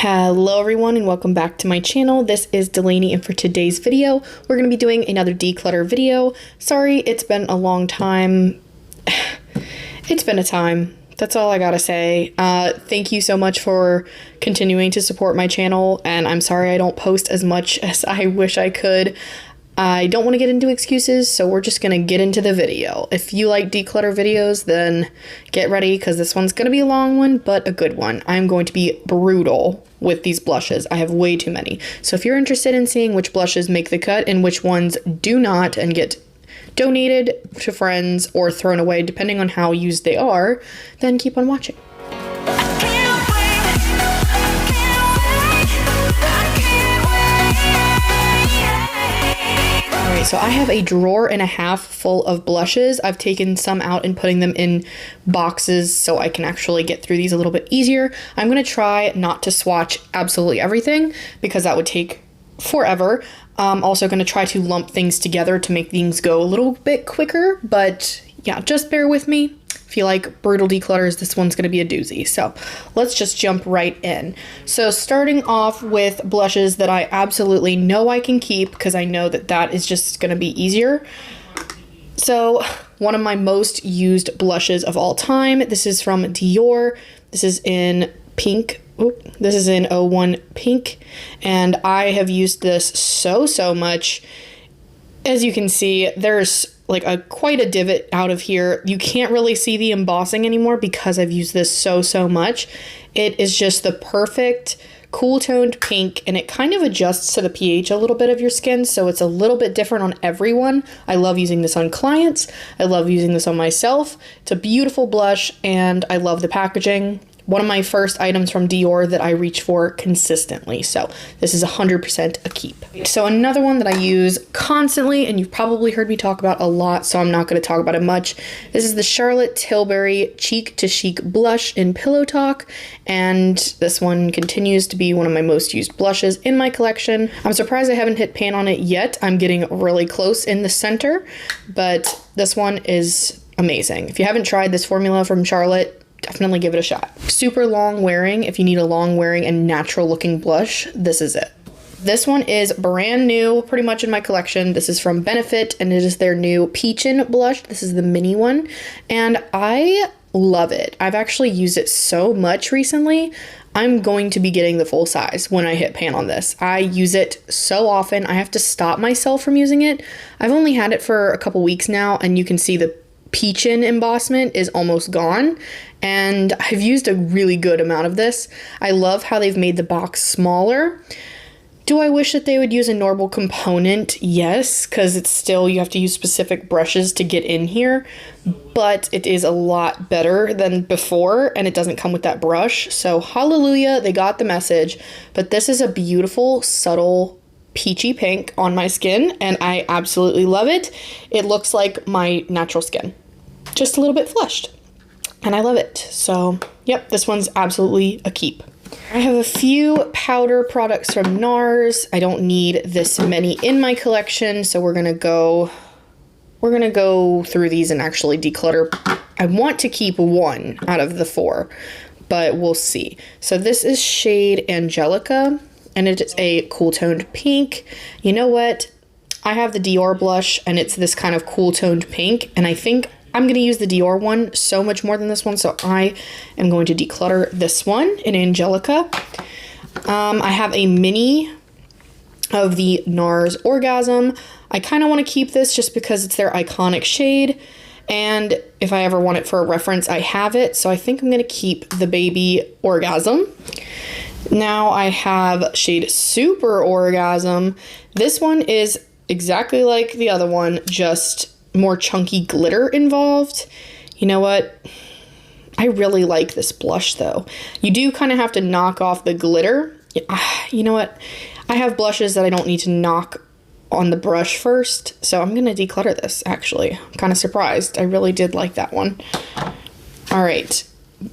Hello everyone and welcome back to my channel. This is Delaney, and for today's video we're going to be doing another declutter video. Sorry, it's been a long time. It's been a time. That's all I gotta say. Thank you so much for continuing to support my channel, and I'm sorry I don't post as much as I wish I could. I don't want to get into excuses, so we're just going to get into the video. If you like declutter videos, then get ready because this one's going to be a long one, but a good one. I'm going to be brutal with these blushes. I have way too many. So if you're interested in seeing which blushes make the cut and which ones do not and get donated to friends or thrown away, depending on how used they are, then keep on watching. So I have a drawer and a half full of blushes. I've taken some out and putting them in boxes so I can actually get through these a little bit easier. I'm going to try not to swatch absolutely everything because that would take forever. I'm also going to try to lump things together to make things go a little bit quicker, but yeah, just bear with me. If you like brutal declutters, this one's going to be a doozy. So let's just jump right in. So starting off with blushes that I absolutely know I can keep because I know that that is just going to be easier. So one of my most used blushes of all time. This is from Dior. This is in pink. This is in 01 pink. And I have used this so much. As you can see, there's like quite a divot out of here. You can't really see the embossing anymore because I've used this so much. It is just the perfect cool toned pink, and it kind of adjusts to the pH a little bit of your skin, so it's a little bit different on everyone. I love using this on clients. I love using this on myself. It's a beautiful blush, and I love the packaging. One of my first items from Dior that I reach for consistently. So this is 100% a keep. So another one that I use constantly, and you've probably heard me talk about a lot, so I'm not going to talk about it much. This is the Charlotte Tilbury Cheek to Chic Blush in Pillow Talk. And this one continues to be one of my most used blushes in my collection. I'm surprised I haven't hit pan on it yet. I'm getting really close in the center, but this one is amazing. If you haven't tried this formula from Charlotte, definitely give it a shot. Super long wearing. If you need a long wearing and natural looking blush, this is it. This one is brand new, pretty much in my collection. This is from Benefit, and it is their new Peachin' blush. This is the mini one, and I love it. I've actually used it so much recently. I'm going to be getting the full size when I hit pan on this. I use it so often. I have to stop myself from using it. I've only had it for a couple weeks now, and you can see the Peachin' embossment is almost gone, and I've used a really good amount of this. I love how they've made the box smaller. Do I wish that they would use a normal component? Yes, because it's still, you have to use specific brushes to get in here, but it is a lot better than before, and it doesn't come with that brush. So hallelujah, they got the message. But this is a beautiful, subtle peachy pink on my skin, and I absolutely love it. It looks like my natural skin, just a little bit flushed, and I love it. So yep, this one's absolutely a keep. I have a few powder products from NARS. I don't need this many in my collection, so we're gonna go through these and actually declutter. I want to keep one out of the four, but we'll see. So this is shade Angelica, and it is a cool toned pink. You know what? I have the Dior blush, and it's this kind of cool toned pink, and I think I'm going to use the Dior one so much more than this one, so I am going to declutter this one in Angelica. I have a mini of the NARS Orgasm. I kind of want to keep this just because it's their iconic shade, and if I ever want it for a reference, I have it, so I think I'm going to keep the baby Orgasm. Now I have shade Super Orgasm. This one is exactly like the other one, just more chunky glitter involved. You know what? I really like this blush though. You do kind of have to knock off the glitter. You know what? I have blushes that I don't need to knock on the brush first, so I'm gonna declutter this actually. I'm kind of surprised. I really did like that one. All right.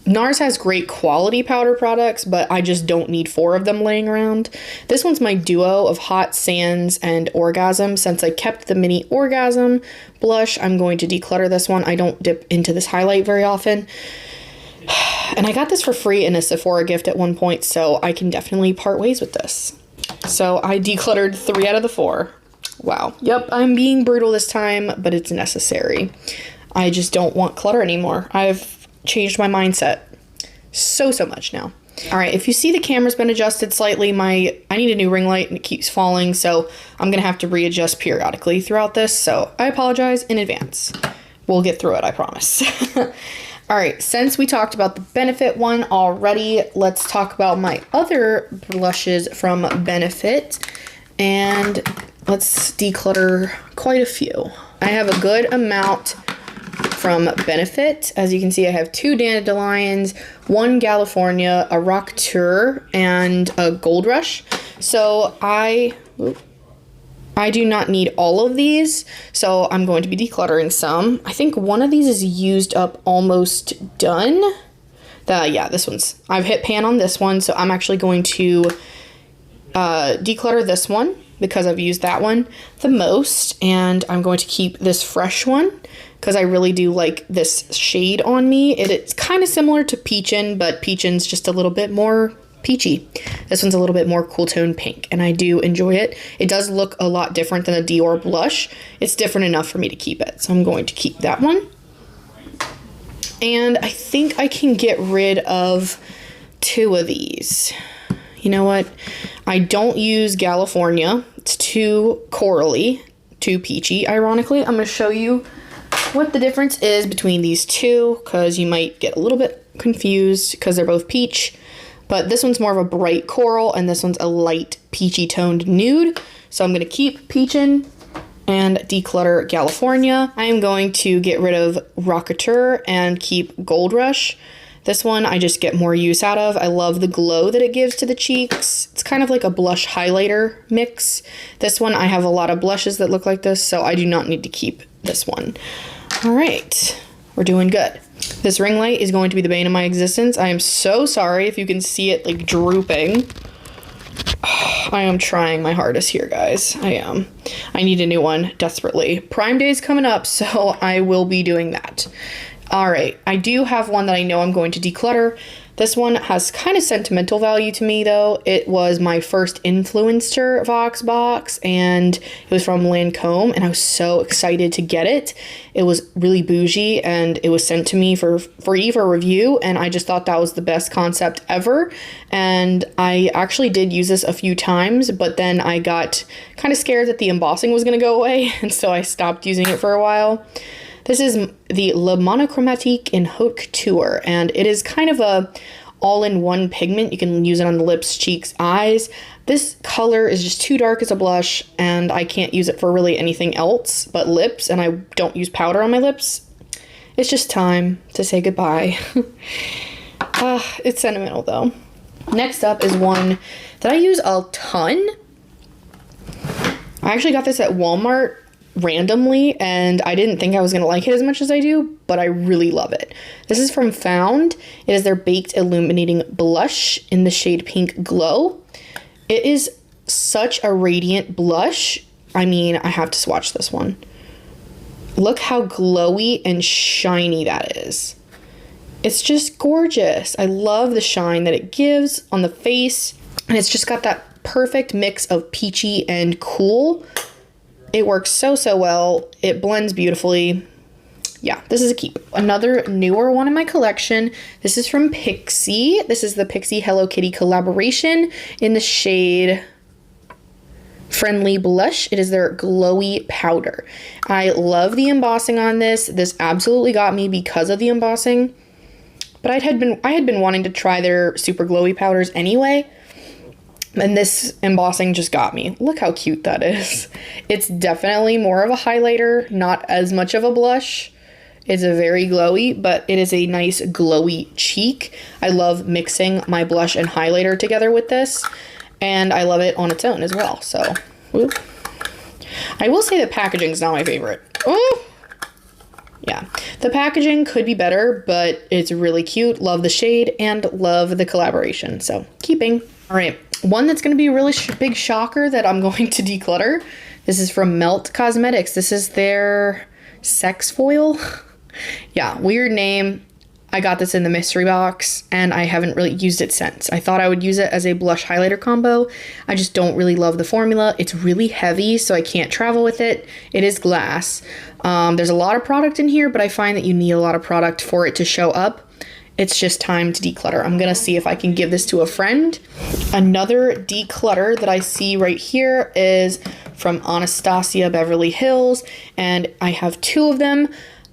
NARS has great quality powder products, but I just don't need 4 of them laying around. This one's my duo of Hot Sands and Orgasm. Since I kept the mini Orgasm blush, I'm going to declutter this one. I don't dip into this highlight very often. And I got this for free in a Sephora gift at one point, so I can definitely part ways with this. So I decluttered 3 out of the 4. Wow. Yep, I'm being brutal this time, but it's necessary. I just don't want clutter anymore. I've changed my mindset so much now. All right, if you see the camera's been adjusted slightly, I need a new ring light and it keeps falling, so I'm gonna have to readjust periodically throughout this, so I apologize in advance. We'll get through it, I promise. All right, since we talked about the Benefit one already, let's talk about my other blushes from Benefit, and let's declutter quite a few. I have a good amount from Benefit. As you can see, I have 2 Dandelions, 1 California, a Rock Tour, and a Gold Rush. So I do not need all of these, so I'm going to be decluttering some. I think one of these is used up, almost done. Yeah, this one's, I've hit pan on this one, so I'm actually going to declutter this one because I've used that one the most, and I'm going to keep this fresh one because I really do like this shade on me. It's kind of similar to Peachin', but Peachin's just a little bit more peachy. This one's a little bit more cool tone pink, and I do enjoy it. It does look a lot different than a Dior blush. It's different enough for me to keep it, so I'm going to keep that one. And I think I can get rid of 2 of these. You know what? I don't use California. It's too corally, too peachy, ironically. I'm going to show you what the difference is between these 2, because you might get a little bit confused because they're both peach. But this one's more of a bright coral, and this one's a light peachy toned nude. So I'm going to keep Peachin' and declutter California. I am going to get rid of Rocketeur and keep Gold Rush. This one I just get more use out of. I love the glow that it gives to the cheeks. It's kind of like a blush highlighter mix. This one, I have a lot of blushes that look like this, so I do not need to keep this one. All right, we're doing good. This ring light is going to be the bane of my existence. I am so sorry if you can see it like drooping. I am trying my hardest here, guys. I am. I need a new one desperately. Prime Day is coming up, so I will be doing that. All right, I do have one that I know I'm going to declutter. This one has kind of sentimental value to me, though. It was my first influencer Vox box, and it was from Lancome, and I was so excited to get it. It was really bougie, and it was sent to me for free for review, and I just thought that was the best concept ever. And I actually did use this a few times, but then I got kind of scared that the embossing was going to go away, and so I stopped using it for a while. This is the Le Monochromatique in Haute Couture, and it is kind of a all-in-one pigment. You can use it on the lips, cheeks, eyes. This color is just too dark as a blush, and I can't use it for really anything else but lips, and I don't use powder on my lips. It's just time to say goodbye. It's sentimental, though. Next up is one that I use a ton. I actually got this at Walmart randomly, and I didn't think I was going to like it as much as I do, but I really love it. This is from Found. It is their Baked Illuminating Blush in the shade Pink Glow. It is such a radiant blush. I mean, I have to swatch this one. Look how glowy and shiny that is. It's just gorgeous. I love the shine that it gives on the face, and it's just got that perfect mix of peachy and cool. It works so well. It blends beautifully. Yeah, this is a keep. Another newer one in my collection. This is from Pixi. This is the Pixi Hello Kitty collaboration in the shade Friendly Blush. It is their glowy powder. I love the embossing on this. This absolutely got me because of the embossing. But I had been wanting to try their super glowy powders anyway. And this embossing just got me. Look how cute that is. It's definitely more of a highlighter, not as much of a blush. It's a very glowy, but it is a nice glowy cheek. I love mixing my blush and highlighter together with this, and I love it on its own as well. So, whoop. I will say the packaging is not my favorite. Ooh. Yeah, the packaging could be better, but it's really cute. Love the shade and love the collaboration. So, keeping. All right. One that's going to be a really big shocker that I'm going to declutter. This is from Melt Cosmetics. This is their Sex Foil. Yeah, weird name. I got this in the mystery box and I haven't really used it since. I thought I would use it as a blush highlighter combo. I just don't really love the formula. It's really heavy, so I can't travel with it. It is glass. There's a lot of product in here, but I find that you need a lot of product for it to show up. It's just time to declutter. I'm gonna see if I can give this to a friend. Another declutter that I see right here is from Anastasia Beverly Hills, and I have 2 of them.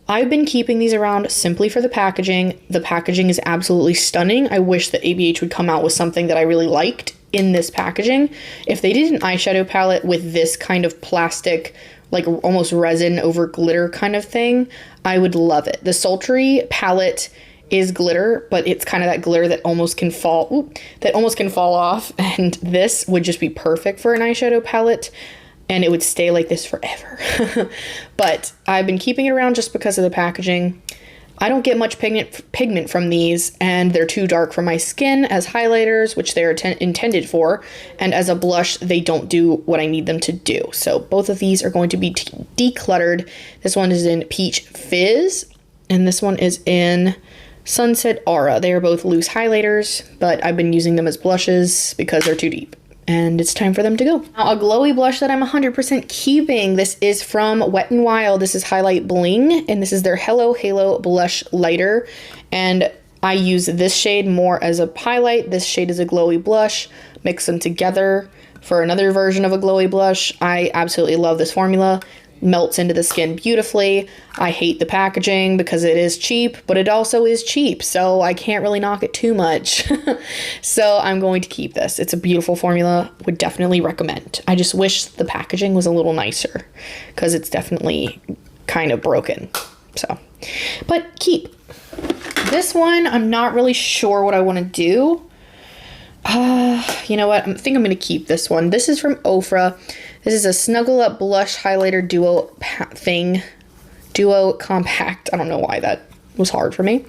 I've been keeping these around simply for the packaging. The packaging is absolutely stunning. I wish that ABH would come out with something that I really liked in this packaging. If they did an eyeshadow palette with this kind of plastic, like almost resin over glitter kind of thing, I would love it. The Sultry palette is glitter, but it's kind of that glitter that almost can fall off, and this would just be perfect for an eyeshadow palette. And it would stay like this forever. But I've been keeping it around just because of the packaging. I don't get much pigment from these, and they're too dark for my skin as highlighters, which they're intended for, and as a blush, they don't do what I need them to do. So both of these are going to be decluttered. This one is in Peach Fizz, and this one is in Sunset Aura. They are both loose highlighters, but I've been using them as blushes because they're too deep. And it's time for them to go. Now, a glowy blush that I'm 100% keeping. This is from Wet n Wild. This is Highlight Bling, and this is their Hello Halo Blush Lighter. And I use this shade more as a highlight. This shade is a glowy blush. Mix them together for another version of a glowy blush. I absolutely love this formula. Melts into the skin beautifully. I hate the packaging because it is cheap, but it also is cheap, so I can't really knock it too much. So I'm going to keep this. It's a beautiful formula. Would definitely recommend. I just wish the packaging was a little nicer because it's definitely kind of broken. So, but keep. This one, I'm not really sure what I want to do. You know what? I think I'm going to keep this one. This is from Ofra. This is a Snuggle Up Blush Highlighter Duo Compact. I don't know why that was hard for me.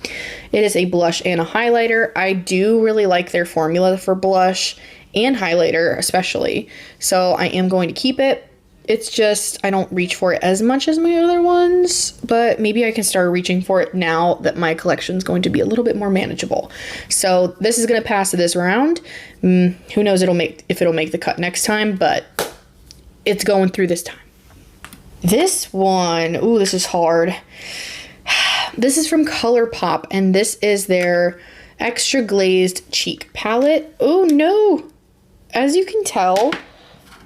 It is a blush and a highlighter. I do really like their formula for blush and highlighter especially. So I am going to keep it. It's just, I don't reach for it as much as my other ones, but maybe I can start reaching for it now that my collection is going to be a little bit more manageable. So this is going to pass this round. Who knows if it'll make the cut next time, but it's going through this time. This one, ooh, this is hard. This is from ColourPop, and this is their Extra Glazed Cheek Palette. Oh no! As you can tell,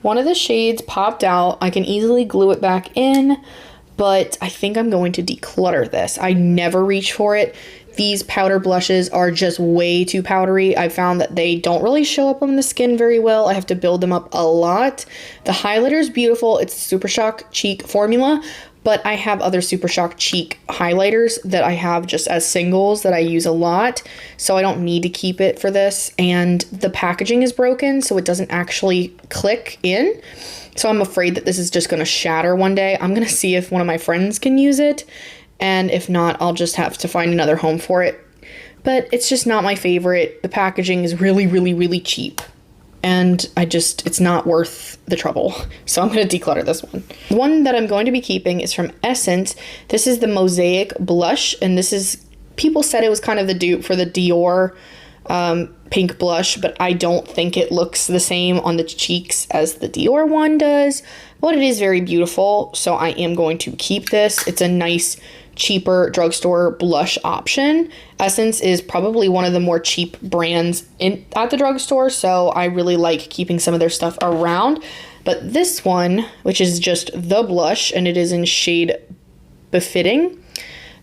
one of the shades popped out. I can easily glue it back in, but I think I'm going to declutter this. I never reach for it. These powder blushes are just way too powdery. I found that they don't really show up on the skin very well. I have to build them up a lot. The highlighter is beautiful. It's Super Shock Cheek formula, but I have other Super Shock Cheek highlighters that I have just as singles that I use a lot, so I don't need to keep it for this. And the packaging is broken, so it doesn't actually click in. So I'm afraid that this is just gonna shatter one day. I'm gonna see if one of my friends can use it, and if not, I'll just have to find another home for it. But it's just not my favorite. The packaging is really, really, really cheap. And it's not worth the trouble. So I'm going to declutter this one. One that I'm going to be keeping is from Essence. This is the Mosaic Blush, and this is, people said it was kind of the dupe for the Dior pink blush, but I don't think it looks the same on the cheeks as the Dior one does, but it is very beautiful, so I am going to keep this. It's a nice, cheaper drugstore blush option. Essence is probably one of the more cheap brands at the drugstore, so I really like keeping some of their stuff around. But this one, which is just the blush, and it is in shade Befitting.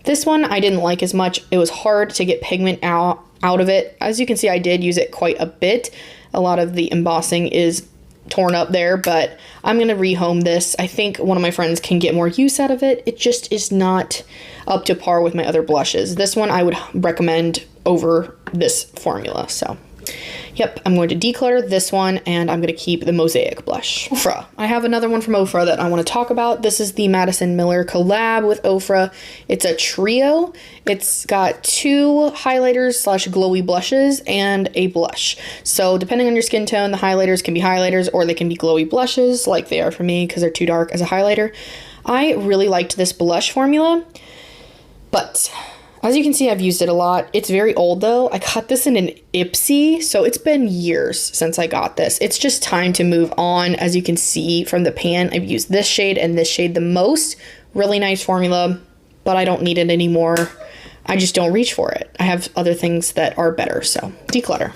This one I didn't like as much. It was hard to get pigment out of it. As you can see, I did use it quite a bit. A lot of the embossing is torn up there, but I'm going to rehome this. I think one of my friends can get more use out of it. It just is not up to par with my other blushes. This one I would recommend over this formula. So yep, I'm going to declutter this one, and I'm going to keep the Mosaic blush. Ofra. I have another one from Ofra that I want to talk about. This is the Madison Miller collab with Ofra. It's a trio. It's got 2 highlighters / glowy blushes and a blush. So depending on your skin tone, the highlighters can be highlighters or they can be glowy blushes like they are for me because they're too dark as a highlighter. I really liked this blush formula, but As you can see, I've used it a lot. It's very old though. I got this in an Ipsy, so it's been years since I got this. It's just time to move on. As you can see from the pan, I've used this shade and this shade the most. Really nice formula, but I don't need it anymore. I just don't reach for it. I have other things that are better, so declutter.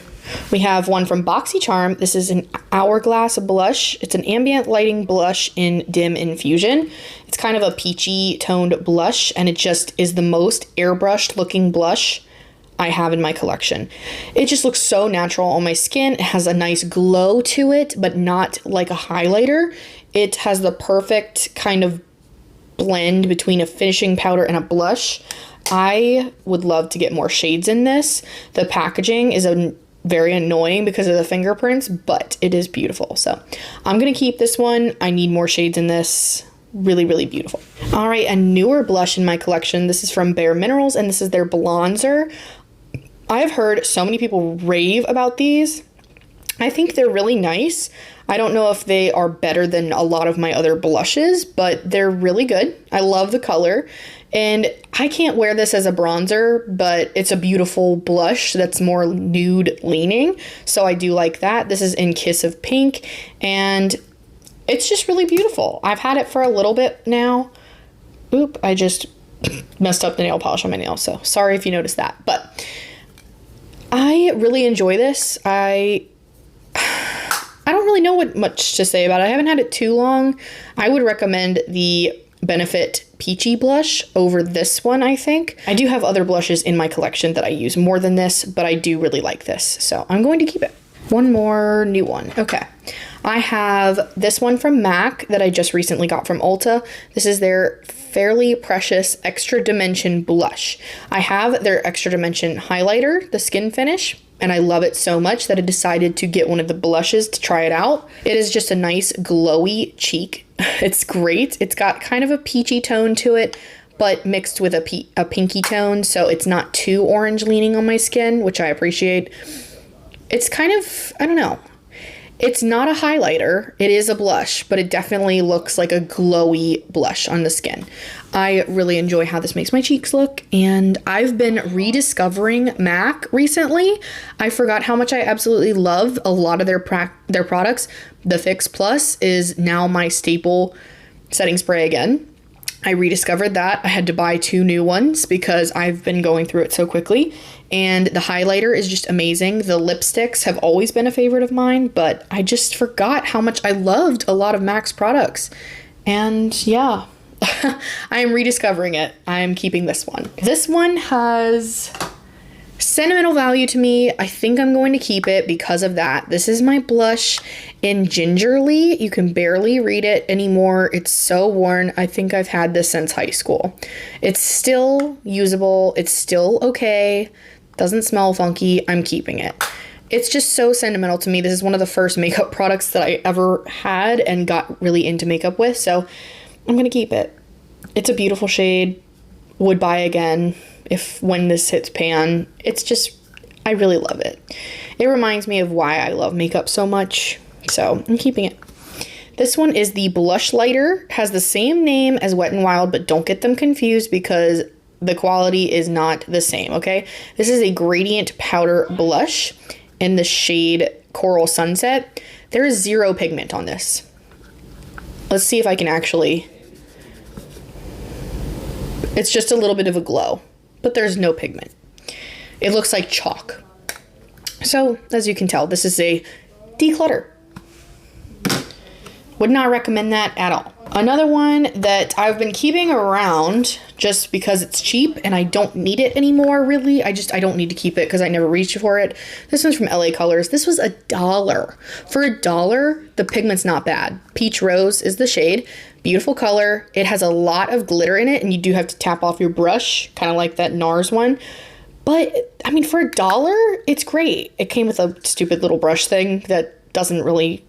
We have one from BoxyCharm. This is an Hourglass blush. It's an ambient lighting blush in Dim Infusion. It's kind of a peachy toned blush, and it just is the most airbrushed looking blush I have in my collection. It just looks so natural on my skin. It has a nice glow to it, but not like a highlighter. It has the perfect kind of blend between a finishing powder and a blush. I would love to get more shades in this. The packaging is very annoying because of the fingerprints, but it is beautiful. So I'm gonna keep this one. I need more shades in this. Really, really beautiful. All right, a newer blush in my collection. This is from Bare Minerals, and this is their Bronzer. I've heard so many people rave about these. I think they're really nice. I don't know if they are better than a lot of my other blushes, but they're really good. I love the color. And I can't wear this as a bronzer, but it's a beautiful blush that's more nude leaning. So I do like that. This is in Kiss of Pink, and it's just really beautiful. I've had it for a little bit now. Oop, I just messed up the nail polish on my nail, so sorry if you noticed that. But I really enjoy this. I don't really know what much to say about it. I haven't had it too long. I would recommend the Benefit Peachy blush over this one, I think. I do have other blushes in my collection that I use more than this, but I do really like this, so I'm going to keep it. One more new one. Okay. I have this one from MAC that I just recently got from Ulta. This is their Fairly Precious Extra Dimension Blush. I have their Extra Dimension highlighter, the skin finish, and I love it so much that I decided to get one of the blushes to try it out. It is just a nice glowy cheek. It's great. It's got kind of a peachy tone to it, but mixed with a pinky tone, so it's not too orange leaning on my skin, which I appreciate. It's kind of, I don't know. It's not a highlighter. It is a blush, but it definitely looks like a glowy blush on the skin. I really enjoy how this makes my cheeks look, and I've been rediscovering MAC recently. I forgot how much I absolutely love a lot of their products. The Fix Plus is now my staple setting spray again. I rediscovered that. I had to buy 2 new ones because I've been going through it so quickly. And the highlighter is just amazing. The lipsticks have always been a favorite of mine, but I just forgot how much I loved a lot of MAC's products. And yeah, I am rediscovering it. I am keeping this one. This one has sentimental value to me. I think I'm going to keep it because of that. This is my blush in Gingerly. You can barely read it anymore. It's so worn. I think I've had this since high school. It's still usable. It's still okay. Doesn't smell funky. I'm keeping it. It's just so sentimental to me. This is one of the first makeup products that I ever had and got really into makeup with, so I'm gonna keep it. It's a beautiful shade. Would buy again when this hits pan. It's just, I really love it. It reminds me of why I love makeup so much, so I'm keeping it. This one is the Blush Lighter. Has the same name as Wet n Wild, but don't get them confused because the quality is not the same, okay? This is a gradient powder blush in the shade Coral Sunset. There is 0 pigment on this. Let's see if I can actually... It's just a little bit of a glow, but there's no pigment. It looks like chalk. So, as you can tell, this is a declutter. Would not recommend that at all. Another one that I've been keeping around just because it's cheap and I don't need it anymore, really. I don't need to keep it because I never reached for it. This one's from LA Colors. This was $1. For $1, the pigment's not bad. Peach Rose is the shade. Beautiful color. It has a lot of glitter in it, and you do have to tap off your brush, kind of like that NARS one. But, I mean, for $1, it's great. It came with a stupid little brush thing that doesn't really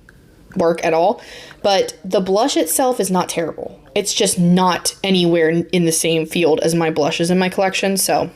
work at all. But the blush itself is not terrible. It's just not anywhere in the same field as my blushes in my collection, so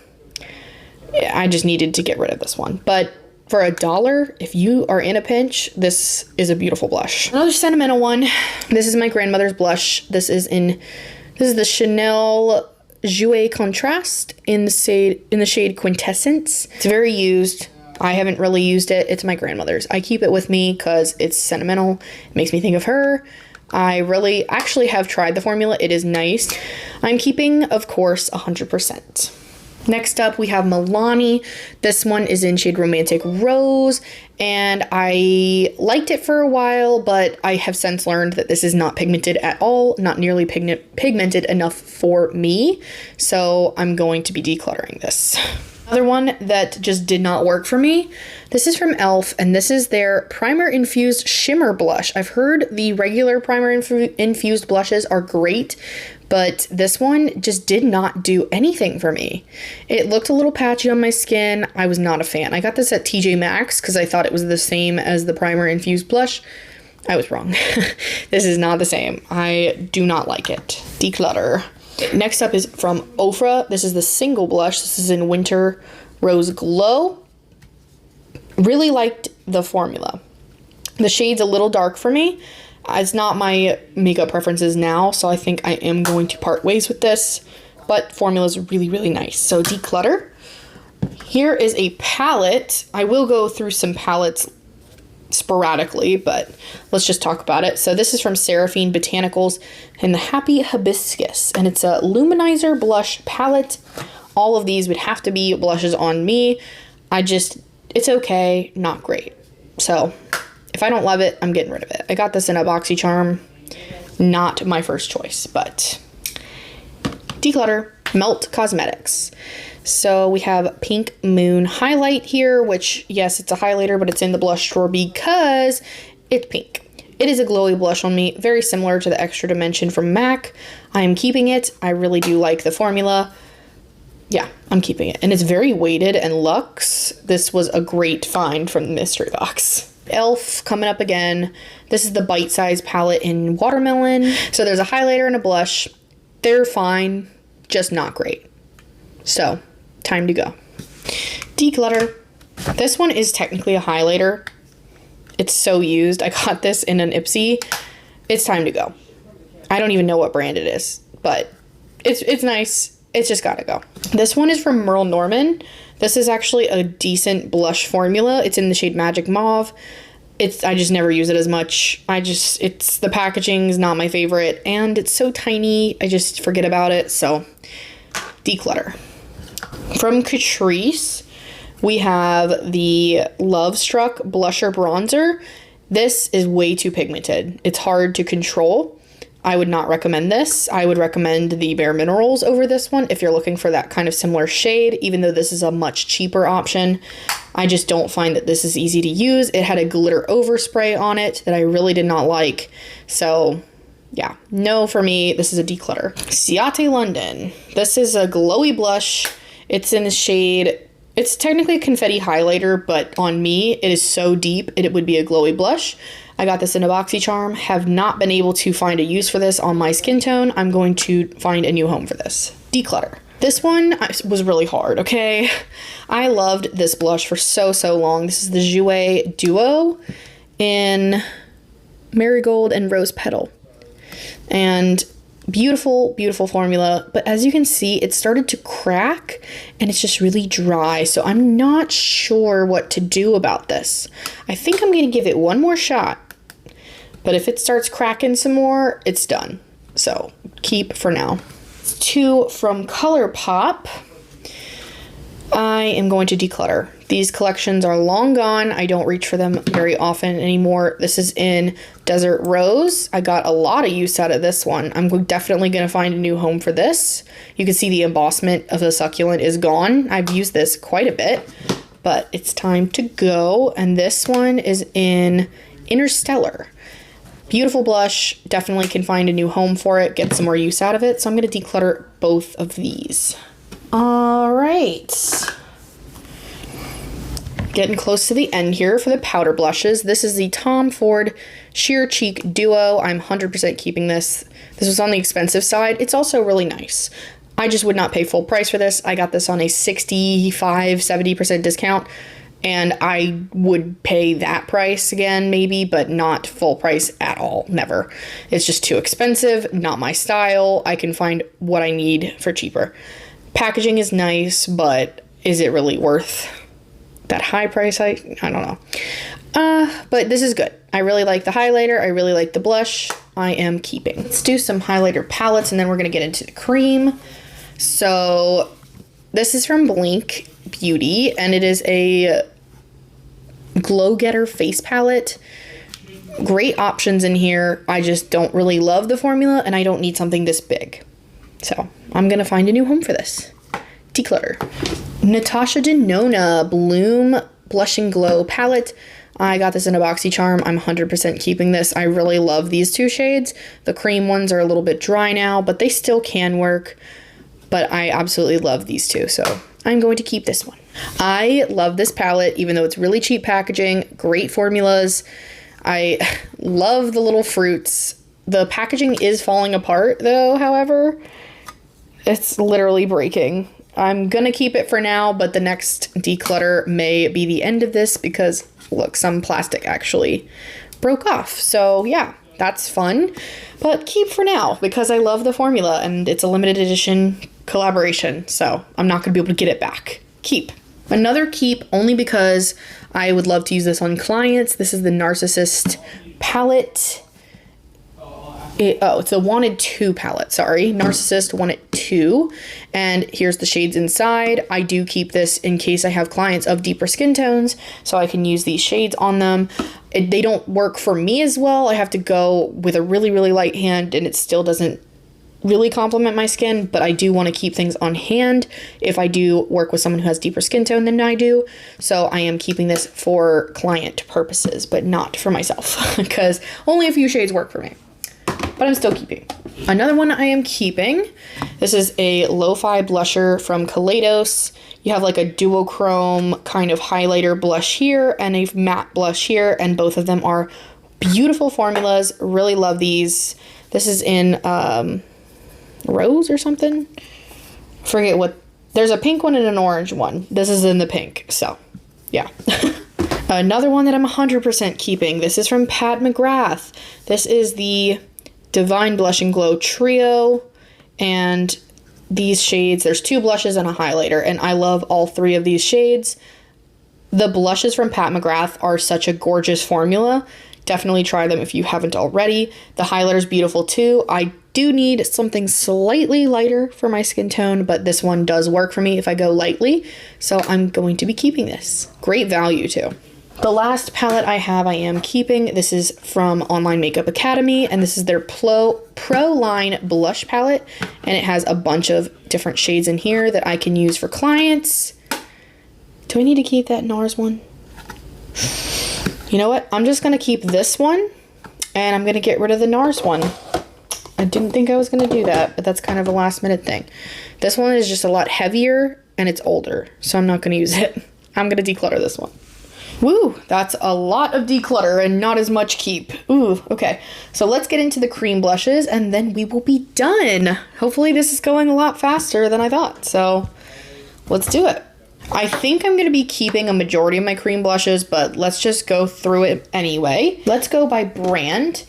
yeah, I just needed to get rid of this one. But for $1, if you are in a pinch, this is a beautiful blush. Another sentimental one. This is my grandmother's blush. This is the Chanel Jouer Contrast in the shade Quintessence. It's very used. I haven't really used it. It's my grandmother's. I keep it with me because it's sentimental. It makes me think of her. I really actually have tried the formula. It is nice. I'm keeping, of course, 100%. Next up, we have Milani. This one is in shade Romantic Rose, and I liked it for a while, but I have since learned that this is not pigmented at all, not nearly pigmented enough for me, so I'm going to be decluttering this. Another one that just did not work for me. This is from e.l.f. and this is their Primer Infused Shimmer Blush. I've heard the regular Primer Infused blushes are great, but this one just did not do anything for me. It looked a little patchy on my skin. I was not a fan. I got this at TJ Maxx because I thought it was the same as the Primer Infused blush. I was wrong. This is not the same. I do not like it. Declutter. Next up is from Ofra. This is the single blush. This is in Winter Rose Glow. Really liked the formula. The shade's a little dark for me. It's not my makeup preferences now, so I think I am going to part ways with this, but formula is really, really nice. So Declutter. Here is a palette. I will go through some palettes sporadically, but let's just talk about it. So this is from Seraphine Botanicals in the Happy Hibiscus, and it's a luminizer blush palette. All of these would have to be blushes on me. It's okay, not great. So if I don't love it, I'm getting rid of it. I got this in a BoxyCharm. Not my first choice, but Declutter. Melt Cosmetics. So we have Pink Moon Highlight here, which, yes, it's a highlighter, but it's in the blush drawer because it's pink. It is a glowy blush on me, very similar to the Extra Dimension from MAC. I am keeping it. I really do like the formula. Yeah, I'm keeping it. And it's very weighted and luxe. This was a great find from the mystery box. e.l.f. coming up again. This is the Bite Size palette in Watermelon. So there's a highlighter and a blush. They're fine, just not great. So, time to go. Declutter. This one is technically a highlighter. It's so used. I got this in an Ipsy. It's time to go. I don't even know what brand it is, but it's nice. It's just gotta go. This one is from Merle Norman. This is actually a decent blush formula. It's in the shade Magic Mauve. I just never use it as much. The packaging is not my favorite, and it's so tiny. I just forget about it, so Declutter. From Catrice, we have the Love Struck Blusher Bronzer. This is way too pigmented. It's hard to control. I would not recommend this. I would recommend the Bare Minerals over this one if you're looking for that kind of similar shade, even though this is a much cheaper option. I just don't find that this is easy to use. It had a glitter overspray on it that I really did not like. So yeah, no for me. This is a Declutter. Ciate London. This is a glowy blush. It's in the shade, it's technically a confetti highlighter, but on me, it is so deep, it would be a glowy blush. I got this in a BoxyCharm, have not been able to find a use for this on my skin tone. I'm going to find a new home for this. Declutter. This one was really hard, okay? I loved this blush for so long. This is the Jouer Duo in Marigold and Rose Petal. And beautiful, beautiful formula, but as you can see, it started to crack and it's just really dry, so I'm not sure what to do about this. I think I'm gonna give it one more shot, but if it starts cracking some more, it's done. So keep for now. Two from ColourPop. I am going to declutter. These collections are long gone. I don't reach for them very often anymore. This is in Desert Rose. I got a lot of use out of this one. I'm definitely going to find a new home for this. You can see the embossment of the succulent is gone. I've used this quite a bit, but it's time to go. And this one is in Interstellar. Beautiful blush. Definitely can find a new home for it, get some more use out of it. So I'm going to declutter both of these. All right. Getting close to the end here for the powder blushes. This is the Tom Ford Sheer Cheek Duo. I'm 100% keeping this. This was on the expensive side. It's also really nice. I just would not pay full price for this. I got this on a 65-70% discount. And I would pay that price again, maybe, but not full price at all. Never. It's just too expensive, not my style. I can find what I need for cheaper. Packaging is nice, but is it really worth that high price? I don't know. But this is good. I really like the highlighter. I really like the blush. I am keeping. Let's do some highlighter palettes, and then we're going to get into the cream. So this is from Blink Beauty, and it is a Glow Getter face palette. Great options in here. I just don't really love the formula, and I don't need something this big. So I'm going to find a new home for this. Declutter. Natasha Denona Bloom Blush and Glow palette. I got this in a BoxyCharm. I'm 100% keeping this. I really love these two shades. The cream ones are a little bit dry now, but they still can work. But I absolutely love these two, so I'm going to keep this one. I love this palette, even though it's really cheap packaging, great formulas. I love the little fruits. The packaging is falling apart though, however. It's literally breaking. I'm gonna keep it for now, but the next declutter may be the end of this because look, some plastic actually broke off. So yeah, that's fun, but keep for now because I love the formula and it's a limited edition collaboration. So I'm not gonna be able to get it back. Keep. Another keep only because I would love to use this on clients. This is the Narcissist palette. It's a Wanted 2 palette, sorry. Narcissist Wanted 2. And here's the shades inside. I do keep this in case I have clients of deeper skin tones, so I can use these shades on them. They don't work for me as well. I have to go with a really, really light hand, and it still doesn't really complement my skin, but I do want to keep things on hand if I do work with someone who has deeper skin tone than I do. So I am keeping this for client purposes, but not for myself because only a few shades work for me. But I'm still keeping. Another one I am keeping, this is a Lo-Fi blusher from Kaleidos. You have like a duochrome kind of highlighter blush here and a matte blush here, and both of them are beautiful formulas. Really love these. This is in Rose or something. Forget what. There's a pink one and an orange one. This is in the pink, so yeah. Another one that I'm 100% keeping. This is from Pat McGrath. This is the Divine Blush and Glow Trio, and these shades, there's 2 blushes and a highlighter, and I love all 3 of these shades. The blushes from Pat McGrath are such a gorgeous formula. Definitely try them if you haven't already. The highlighter is beautiful too. I do need something slightly lighter for my skin tone, but this one does work for me if I go lightly, so I'm going to be keeping this. Great value too. The last palette I have I am keeping. This is from Online Makeup Academy, and this is their Pro Line Blush Palette, and it has a bunch of different shades in here that I can use for clients. Do I need to keep that NARS one? You know what? I'm just going to keep this one, and I'm going to get rid of the NARS one. I didn't think I was going to do that, but that's kind of a last minute thing. This one is just a lot heavier, and it's older, so I'm not going to use it. I'm going to declutter this one. Woo, that's a lot of declutter and not as much keep. Ooh, okay. So let's get into the cream blushes and then we will be done. Hopefully this is going a lot faster than I thought. So let's do it. I think I'm going to be keeping a majority of my cream blushes, but let's just go through it anyway. Let's go by brand.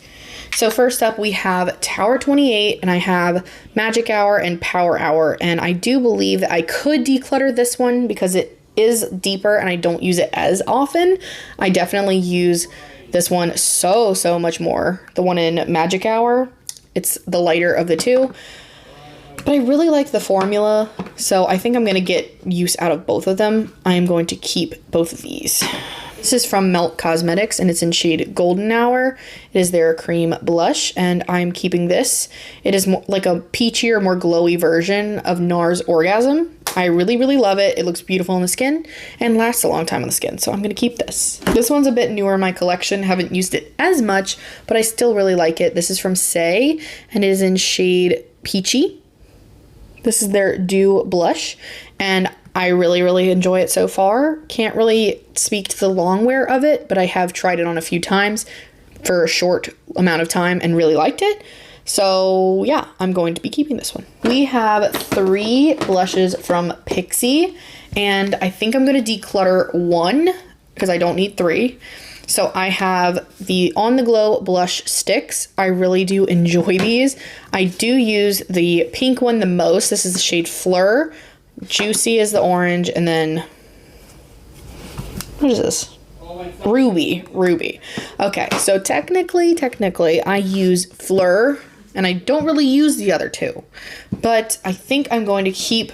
So first up we have Tower 28, and I have Magic Hour and Power Hour, and I do believe that I could declutter this one because it is deeper and I don't use it as often. I definitely use this one so much more. The one in Magic Hour, it's the lighter of the two, but I really like the formula, so I think I'm going to get use out of both of them. I am going to keep both of these. This is from Melt Cosmetics, and it's in shade Golden Hour. It is their cream blush, and I'm keeping this. It is more like a peachier, more glowy version of NARS Orgasm. I really love it. It looks beautiful on the skin and lasts a long time on the skin, so I'm going to keep this. This one's a bit newer in my collection. Haven't used it as much, but I still really like it. This is from Say, and it is in shade Peachy. This is their Dew blush, and I really enjoy it so far. Can't really speak to the long wear of it, but I have tried it on a few times for a short amount of time and really liked it. So yeah, I'm going to be keeping this one. We have 3 blushes from Pixi, And I think I'm going to declutter one because I don't need three. So I have the On the Glow blush sticks. I really do enjoy these. I do use the pink one the most. This is the shade Fleur. Juicy is the orange, and then what is this? Ruby. Okay, so technically I use Fleur, and I don't really use the other two, but I think I'm going to keep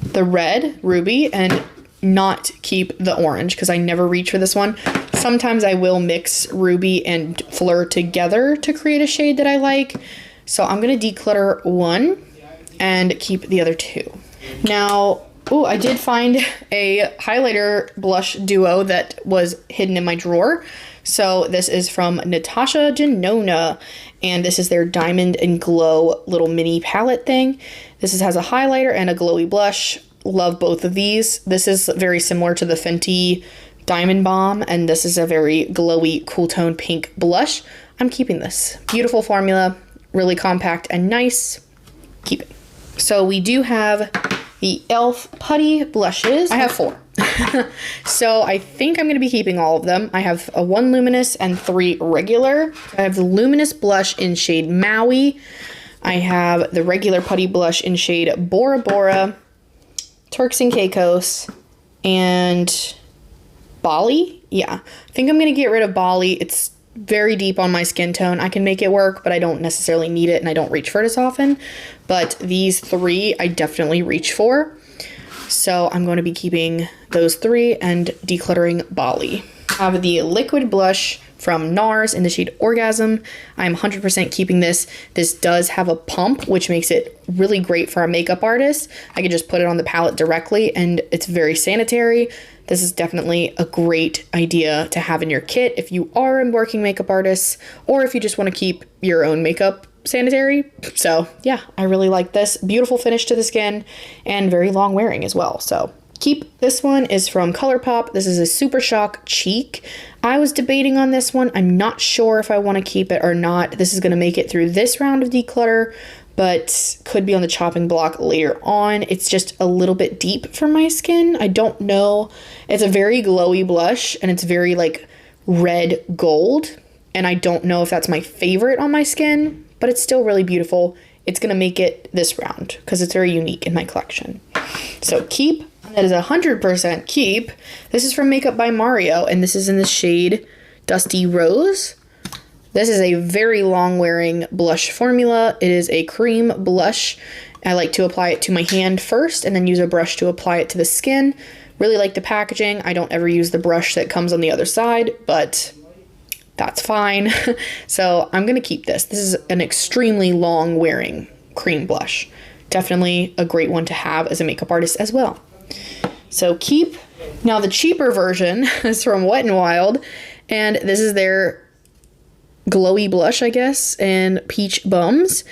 the red, Ruby, and not keep the orange because I never reach for this one. Sometimes I will mix Ruby and Fleur together to create a shade that I like. So I'm going to declutter one and keep the other two. Now, I did find a highlighter blush duo that was hidden in my drawer. So this is from Natasha Denona, and this is their Diamond and Glow little mini palette thing. This has a highlighter and a glowy blush. Love both of these. This is very similar to the Fenty Diamond Bomb, and this is a very glowy, cool tone pink blush. I'm keeping this. Beautiful formula, really compact and nice. Keep it. So we do have the e.l.f. Putty blushes. I have 4. So I think I'm going to be keeping all of them. I have a 1 luminous and 3 regular. I have the luminous blush in shade Maui. I have the regular putty blush in shade Bora Bora, Turks and Caicos, and Bali. Yeah, I think I'm going to get rid of Bali. It's very deep on my skin tone. I can make it work, but I don't necessarily need it, and I don't reach for it as often. But these 3 I definitely reach for. So I'm going to be keeping those 3 and decluttering Bali. I have the liquid blush from NARS in the shade Orgasm. I'm 100% keeping this. This does have a pump, which makes it really great for a makeup artist. I can just put it on the palette directly, and it's very sanitary. This is definitely a great idea to have in your kit if you are a working makeup artist, or if you just want to keep your own makeup sanitary. So yeah, I really like this. Beautiful finish to the skin and very long wearing as well. So keep. This one is from ColourPop. This is a Super Shock Cheek. I was debating on this one. I'm not sure if I want to keep it or not. This is going to make it through this round of declutter, but could be on the chopping block later on. It's just a little bit deep for my skin. I don't know. It's a very glowy blush, and it's very like red gold, and I don't know if that's my favorite on my skin, but it's still really beautiful. It's going to make it this round because it's very unique in my collection. So keep. That is 100% keep. This is from Makeup by Mario, and this is in the shade Dusty Rose. This is a very long wearing blush formula. It is a cream blush. I like to apply it to my hand first and then use a brush to apply it to the skin. Really like the packaging. I don't ever use the brush that comes on the other side, but that's fine. So I'm going to keep this. This is an extremely long wearing cream blush. Definitely a great one to have as a makeup artist as well. So keep. Now the cheaper version is from Wet n Wild, and this is their glowy blush, I guess, and Peach Bums.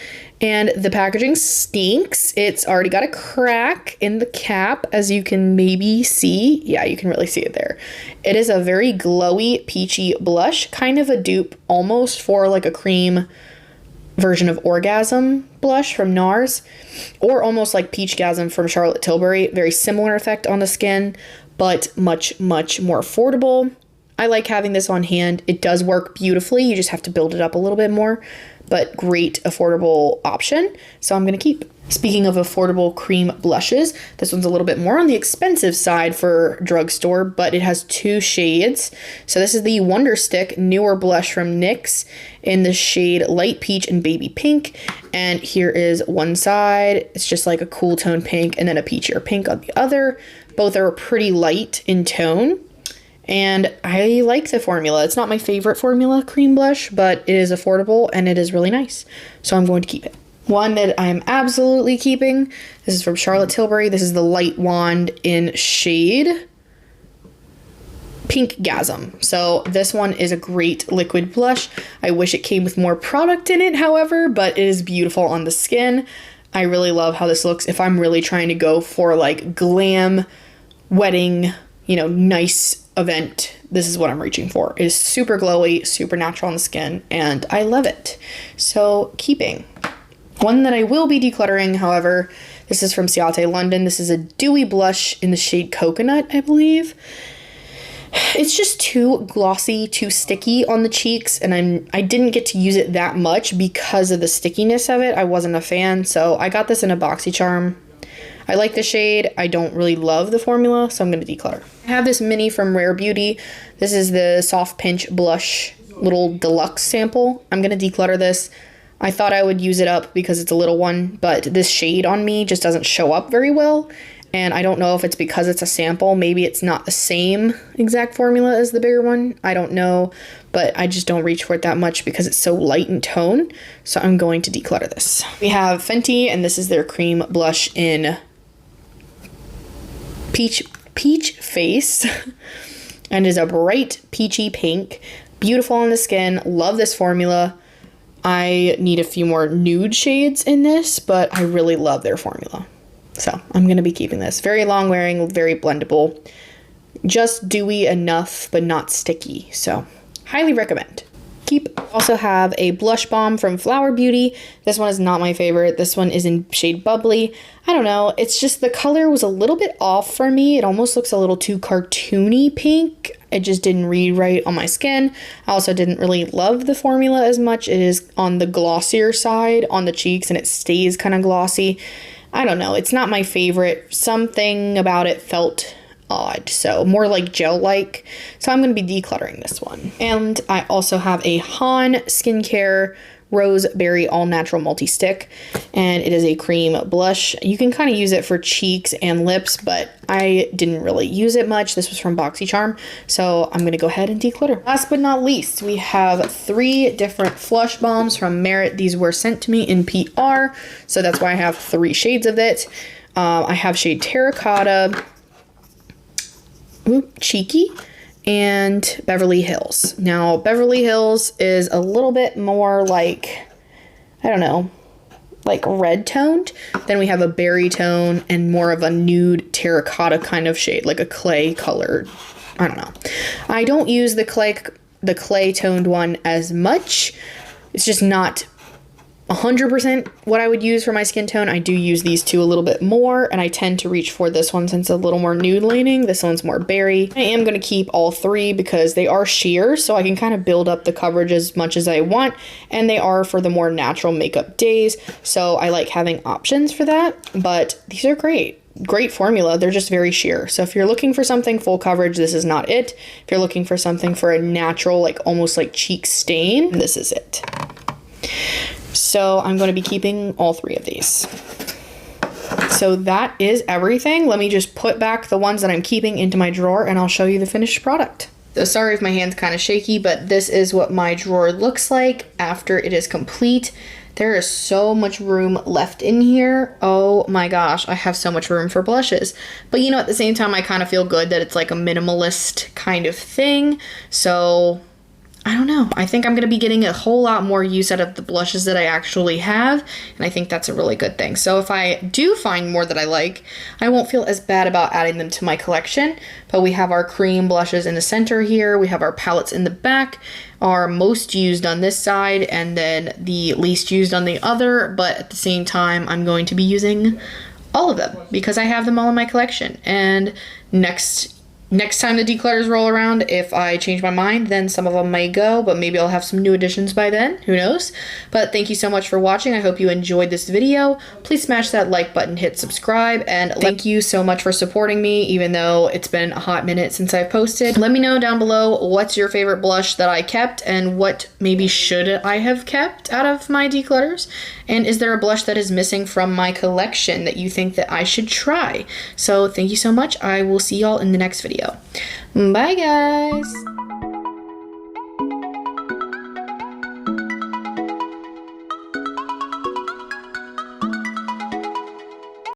And the packaging stinks. It's already got a crack in the cap, as you can maybe see. Yeah, you can really see it there. It is a very glowy, peachy blush, kind of a dupe almost for like a cream version of Orgasm blush from NARS, or almost like Peachgasm from Charlotte Tilbury. Very similar effect on the skin, but much, much more affordable. I like having this on hand. It does work beautifully. You just have to build it up a little bit more, but great affordable option. So I'm going to keep. Speaking of affordable cream blushes, this one's a little bit more on the expensive side for drugstore, but it has 2 shades. So this is the Wonder Stick newer blush from NYX in the shade Light Peach and Baby Pink. And here is one side. It's just like a cool tone pink, and then a peachier pink on the other. Both are pretty light in tone. And I like the formula. It's not my favorite formula cream blush, but it is affordable and it is really nice. So I'm going to keep it. One that I'm absolutely keeping. This is from Charlotte Tilbury. This is the Light Wand in shade Pinkgasm. So this one is a great liquid blush. I wish it came with more product in it, however, but it is beautiful on the skin. I really love how this looks. If I'm really trying to go for like glam, wedding, nice event, this is what I'm reaching for. It is super glowy, super natural on the skin, and I love it. So keeping. One that I will be decluttering, however, This is from Ciate London. This is a dewy blush in the shade Coconut, I believe. It's just too glossy, too sticky on the cheeks, and I didn't get to use it that much because of the stickiness of it. I wasn't a fan, so I got this in a BoxyCharm. I like the shade. I don't really love the formula, so I'm going to declutter. I have this mini from Rare Beauty. This is the Soft Pinch Blush little deluxe sample. I'm going to declutter this. I thought I would use it up because it's a little one, but this shade on me just doesn't show up very well. And I don't know if it's because it's a sample. Maybe it's not the same exact formula as the bigger one. I don't know, but I just don't reach for it that much because it's so light in tone. So I'm going to declutter this. We have Fenty, and this is their cream blush in Peach Face. And is a bright peachy pink. Beautiful on the skin. Love this formula. I need a few more nude shades in this, but I really love their formula. So I'm going to be keeping this. Very long wearing, very blendable. Just dewy enough, but not sticky. So highly recommend. Also have a blush balm from Flower Beauty. This one is not my favorite. This one is in shade Bubbly. I don't know. It's just the color was a little bit off for me. It almost looks a little too cartoony pink. It just didn't read right on my skin. I also didn't really love the formula as much. It is on the glossier side on the cheeks, and it stays kind of glossy. I don't know. It's not my favorite. Something about it felt odd. So more like gel-like. So I'm going to be decluttering this one. And I also have a Han Skincare Rose Berry All Natural Multi-Stick. And it is a cream blush. You can kind of use it for cheeks and lips, but I didn't really use it much. This was from BoxyCharm. So I'm going to go ahead and declutter. Last but not least, we have 3 different flush balms from Merit. These were sent to me in PR. So that's why I have 3 shades of it. I have shade Terracotta, Cheeky, and Beverly Hills. Now, Beverly Hills is a little bit more like, I don't know, like red toned. Then we have a berry tone and more of a nude terracotta kind of shade, like a clay colored. I don't know. I don't use the clay toned one as much. It's just not 100% what I would use for my skin tone. I do use these 2 a little bit more, and I tend to reach for this one since it's a little more nude leaning. This one's more berry. I am going to keep all 3 because they are sheer, so I can kind of build up the coverage as much as I want, and they are for the more natural makeup days, so I like having options for that. But these are great formula. They're just very sheer. So if you're looking for something full coverage, this is not it. If you're looking for something for a natural, like almost like cheek stain, this is it. So I'm going to be keeping all 3 of these. So that is everything. Let me just put back the ones that I'm keeping into my drawer, and I'll show you the finished product. So sorry if my hand's kind of shaky, but this is what my drawer looks like after it is complete. There is so much room left in here. Oh my gosh, I have so much room for blushes. But you know, at the same time, I kind of feel good that it's like a minimalist kind of thing. So I don't know. I think I'm going to be getting a whole lot more use out of the blushes that I actually have, and I think that's a really good thing. So if I do find more that I like, I won't feel as bad about adding them to my collection. But we have our cream blushes in the center here. We have our palettes in the back, our most used on this side, and then the least used on the other. But at the same time, I'm going to be using all of them because I have them all in my collection. And next time the declutters roll around, if I change my mind, then some of them may go, but maybe I'll have some new additions by then. Who knows? But thank you so much for watching. I hope you enjoyed this video. Please smash that like button, hit subscribe, and thank you so much for supporting me, even though it's been a hot minute since I've posted. Let me know down below what's your favorite blush that I kept and what maybe should I have kept out of my declutters. And is there a blush that is missing from my collection that you think that I should try? So thank you so much. I will see y'all in the next video. Bye guys.